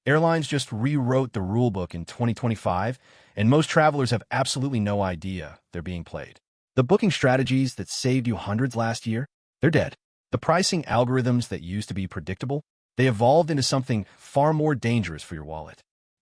Airlines just rewrote the rulebook in 2025, and most travelers have absolutely no idea they're being played. The booking strategies that saved you hundreds last year, they're dead. The pricing algorithms that used to be predictable, they evolved into something far more dangerous for your wallet.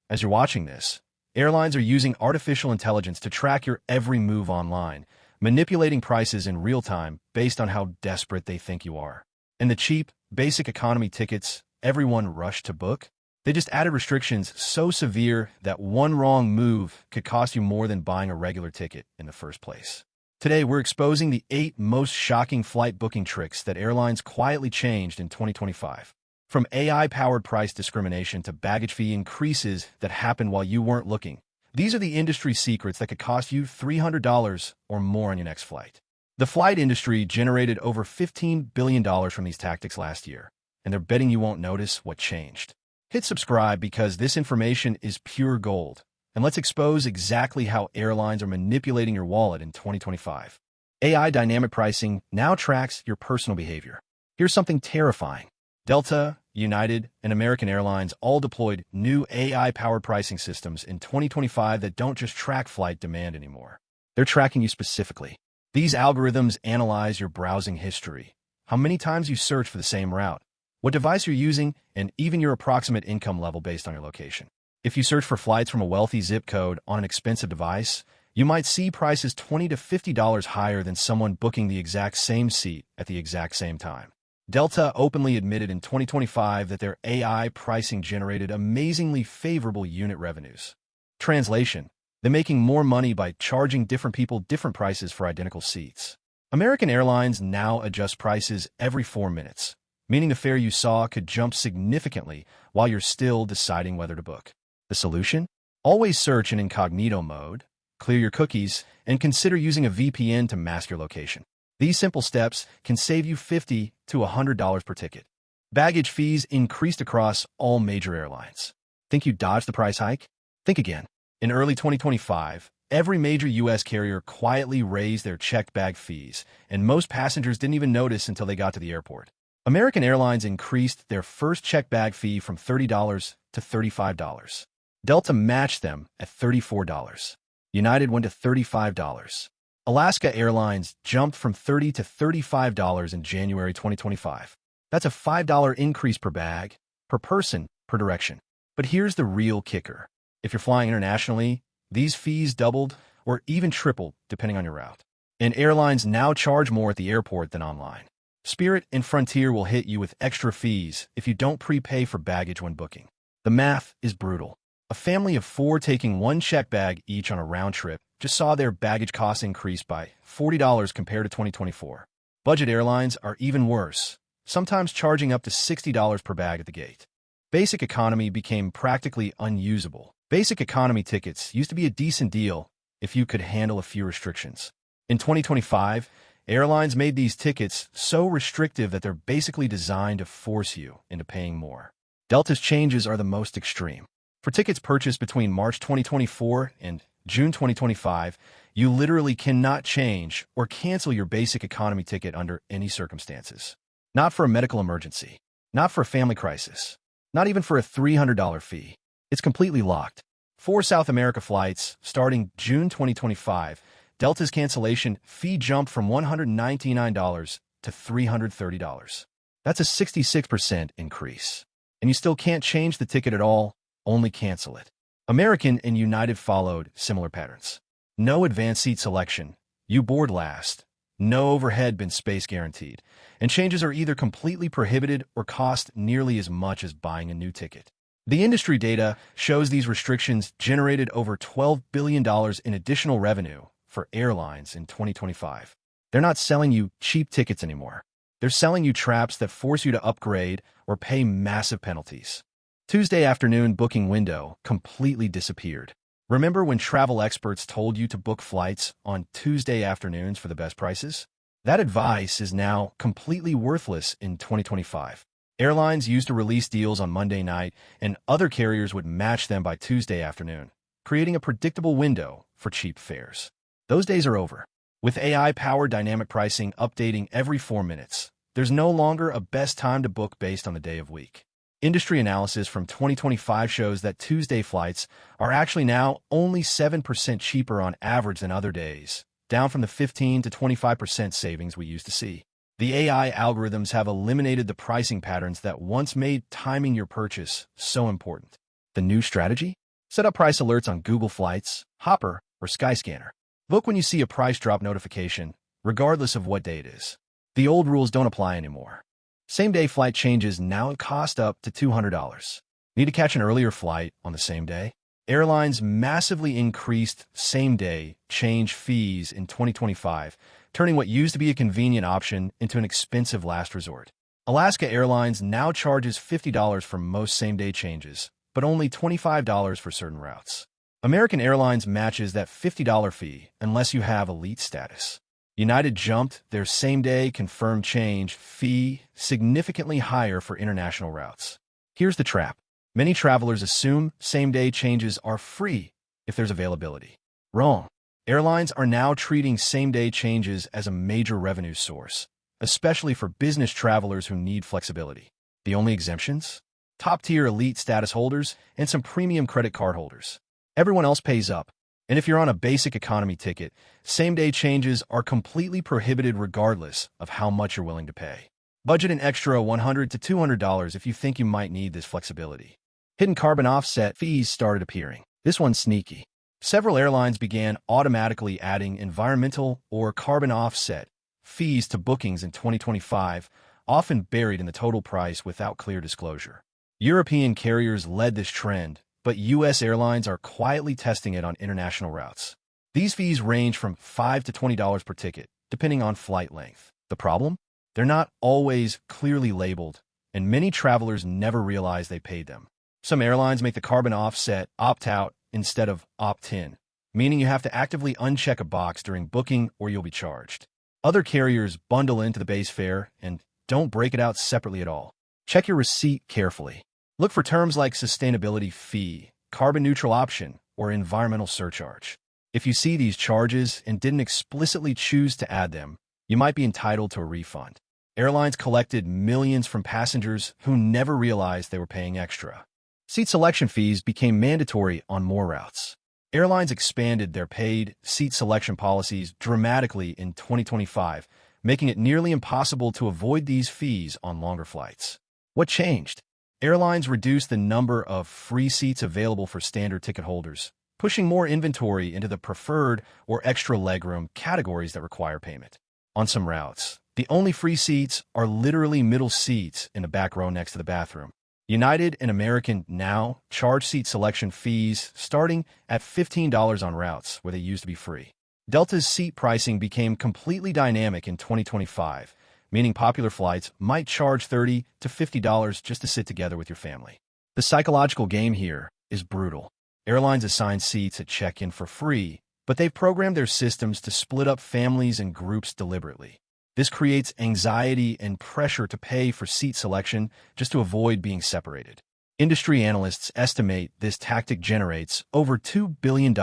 As you're watching this, airlines are using artificial intelligence to track your every move online, manipulating prices in real time based on how desperate they think you are. And the cheap, basic economy tickets everyone rushed to book, they just added restrictions so severe that one wrong move could cost you more than buying a regular ticket in the first place. Today, we're exposing the 8 most shocking flight booking tricks that airlines quietly changed in 2025. From AI-powered price discrimination to baggage fee increases that happened while you weren't looking, these are the industry secrets that could cost you $300 or more on your next flight. The flight industry generated over $15 billion from these tactics last year, and they're betting you won't notice what changed. Hit subscribe because this information is pure gold, and let's expose exactly how airlines are manipulating your wallet in 2025. AI dynamic pricing now tracks your personal behavior. Here's something terrifying. Delta, United, and American Airlines all deployed new AI-powered pricing systems in 2025 that don't just track flight demand anymore. They're tracking you specifically. These algorithms analyze your browsing history, how many times you search for the same route, what device you're using, and even your approximate income level based on your location. If you search for flights from a wealthy zip code on an expensive device, you might see prices $20 to $50 higher than someone booking the exact same seat at the exact same time. Delta openly admitted in 2025 that their AI pricing generated amazingly favorable unit revenues. Translation: they're making more money by charging different people different prices for identical seats. American Airlines now adjusts prices every 4 minutes, meaning the fare you saw could jump significantly while you're still deciding whether to book. The solution? Always search in incognito mode, clear your cookies, and consider using a VPN to mask your location. These simple steps can save you $50 to $100 per ticket. Baggage fees increased across all major airlines. Think you dodged the price hike? Think again. In early 2025, every major U.S. carrier quietly raised their checked bag fees, and most passengers didn't even notice until they got to the airport. American Airlines increased their first checked bag fee from $30 to $35. Delta matched them at $34. United went to $35. Alaska Airlines jumped from $30 to $35 in January 2025. That's a $5 increase per bag, per person, per direction. But here's the real kicker. If you're flying internationally, these fees doubled or even tripled depending on your route. And airlines now charge more at the airport than online. Spirit and Frontier will hit you with extra fees if you don't prepay for baggage when booking. The math is brutal. A family of 4 taking one checked bag each on a round trip just saw their baggage costs increase by $40 compared to 2024. Budget airlines are even worse, sometimes charging up to $60 per bag at the gate. Basic economy became practically unusable. Basic economy tickets used to be a decent deal if you could handle a few restrictions. In 2025, airlines made these tickets so restrictive that they're basically designed to force you into paying more. Delta's changes are the most extreme. For tickets purchased between March 2024 and June 2025, you literally cannot change or cancel your basic economy ticket under any circumstances. Not for a medical emergency, not for a family crisis, not even for a $300 fee. It's completely locked. For South America flights, starting June 2025, Delta's cancellation fee jumped from $199 to $330. That's a 66% increase. And you still can't change the ticket at all, only cancel it. American and United followed similar patterns. No advanced seat selection, you board last, no overhead bin space guaranteed, and changes are either completely prohibited or cost nearly as much as buying a new ticket. The industry data shows these restrictions generated over $12 billion in additional revenue for airlines in 2025. They're not selling you cheap tickets anymore. They're selling you traps that force you to upgrade or pay massive penalties. Tuesday afternoon booking window completely disappeared. Remember when travel experts told you to book flights on Tuesday afternoons for the best prices? That advice is now completely worthless in 2025. Airlines used to release deals on Monday night, and other carriers would match them by Tuesday afternoon, creating a predictable window for cheap fares. Those days are over. With AI-powered dynamic pricing updating every 4 minutes, there's no longer a best time to book based on the day of week. Industry analysis from 2025 shows that Tuesday flights are actually now only 7% cheaper on average than other days, down from the 15 to 25% savings we used to see. The AI algorithms have eliminated the pricing patterns that once made timing your purchase so important. The new strategy? Set up price alerts on Google Flights, Hopper, or Skyscanner. Book when you see a price drop notification, regardless of what day it is. The old rules don't apply anymore. Same-day flight changes now cost up to $200. Need to catch an earlier flight on the same day? Airlines massively increased same-day change fees in 2025, turning what used to be a convenient option into an expensive last resort. Alaska Airlines now charges $50 for most same-day changes, but only $25 for certain routes. American Airlines matches that $50 fee unless you have elite status. United jumped their same-day confirmed change fee significantly higher for international routes. Here's the trap. Many travelers assume same-day changes are free if there's availability. Wrong. Airlines are now treating same-day changes as a major revenue source, especially for business travelers who need flexibility. The only exemptions? Top-tier elite status holders and some premium credit card holders. Everyone else pays up. And if you're on a basic economy ticket, same-day changes are completely prohibited regardless of how much you're willing to pay. Budget an extra $100 to $200 if you think you might need this flexibility. Hidden carbon offset fees started appearing. This one's sneaky. Several airlines began automatically adding environmental or carbon offset fees to bookings in 2025, often buried in the total price without clear disclosure. European carriers led this trend, but U.S. airlines are quietly testing it on international routes. These fees range from $5 to $20 per ticket, depending on flight length. The problem? They're not always clearly labeled, and many travelers never realize they paid them. Some airlines make the carbon offset opt-out instead of opt-in, meaning you have to actively uncheck a box during booking or you'll be charged. Other carriers bundle into the base fare and don't break it out separately at all. Check your receipt carefully. Look for terms like sustainability fee, carbon neutral option, or environmental surcharge. If you see these charges and didn't explicitly choose to add them, you might be entitled to a refund. Airlines collected millions from passengers who never realized they were paying extra. Seat selection fees became mandatory on more routes. Airlines expanded their paid seat selection policies dramatically in 2025, making it nearly impossible to avoid these fees on longer flights. What changed? Airlines reduced the number of free seats available for standard ticket holders, pushing more inventory into the preferred or extra legroom categories that require payment. On some routes, the only free seats are literally middle seats in the back row next to the bathroom. United and American now charge seat selection fees starting at $15 on routes where they used to be free. Delta's seat pricing became completely dynamic in 2025, meaning popular flights might charge $30 to $50 just to sit together with your family. The psychological game here is brutal. Airlines assign seats at check-in for free, but they've programmed their systems to split up families and groups deliberately. This creates anxiety and pressure to pay for seat selection just to avoid being separated. Industry analysts estimate this tactic generates over $2 billion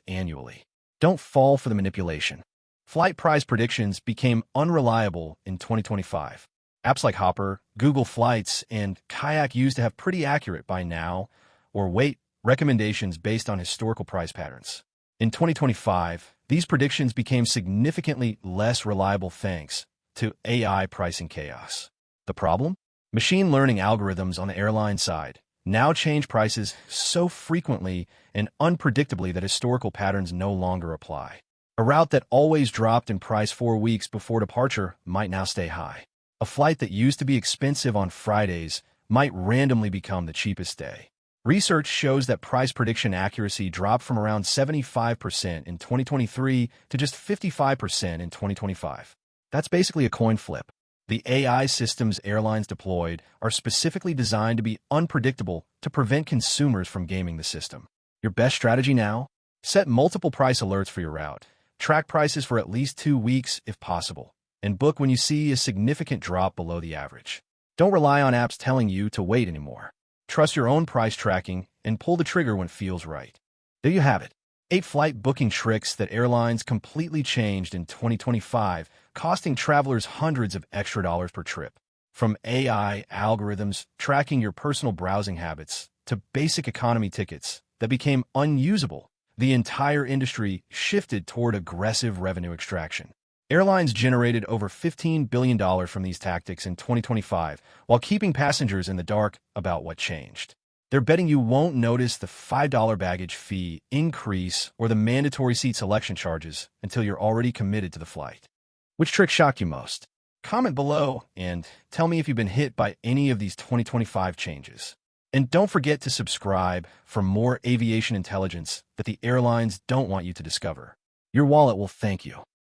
annually. Don't fall for the manipulation. Flight price predictions became unreliable in 2025. Apps like Hopper, Google Flights, and Kayak used to have pretty accurate buy now or wait recommendations based on historical price patterns. In 2025, these predictions became significantly less reliable thanks to AI pricing chaos. The problem? Machine learning algorithms on the airline side now change prices so frequently and unpredictably that historical patterns no longer apply. A route that always dropped in price 4 weeks before departure might now stay high. A flight that used to be expensive on Fridays might randomly become the cheapest day. Research shows that price prediction accuracy dropped from around 75% in 2023 to just 55% in 2025. That's basically a coin flip. The AI systems airlines deployed are specifically designed to be unpredictable to prevent consumers from gaming the system. Your best strategy now? Set multiple price alerts for your route. Track prices for at least 2 weeks if possible, and book when you see a significant drop below the average. Don't rely on apps telling you to wait anymore. Trust your own price tracking and pull the trigger when it feels right. There you have it. 8 flight booking tricks that airlines completely changed in 2025, costing travelers hundreds of extra dollars per trip. From AI algorithms tracking your personal browsing habits to basic economy tickets that became unusable, the entire industry shifted toward aggressive revenue extraction. Airlines generated over $15 billion from these tactics in 2025, while keeping passengers in the dark about what changed. They're betting you won't notice the $5 baggage fee increase or the mandatory seat selection charges until you're already committed to the flight. Which trick shocked you most? Comment below and tell me if you've been hit by any of these 2025 changes. And don't forget to subscribe for more aviation intelligence that the airlines don't want you to discover. Your wallet will thank you.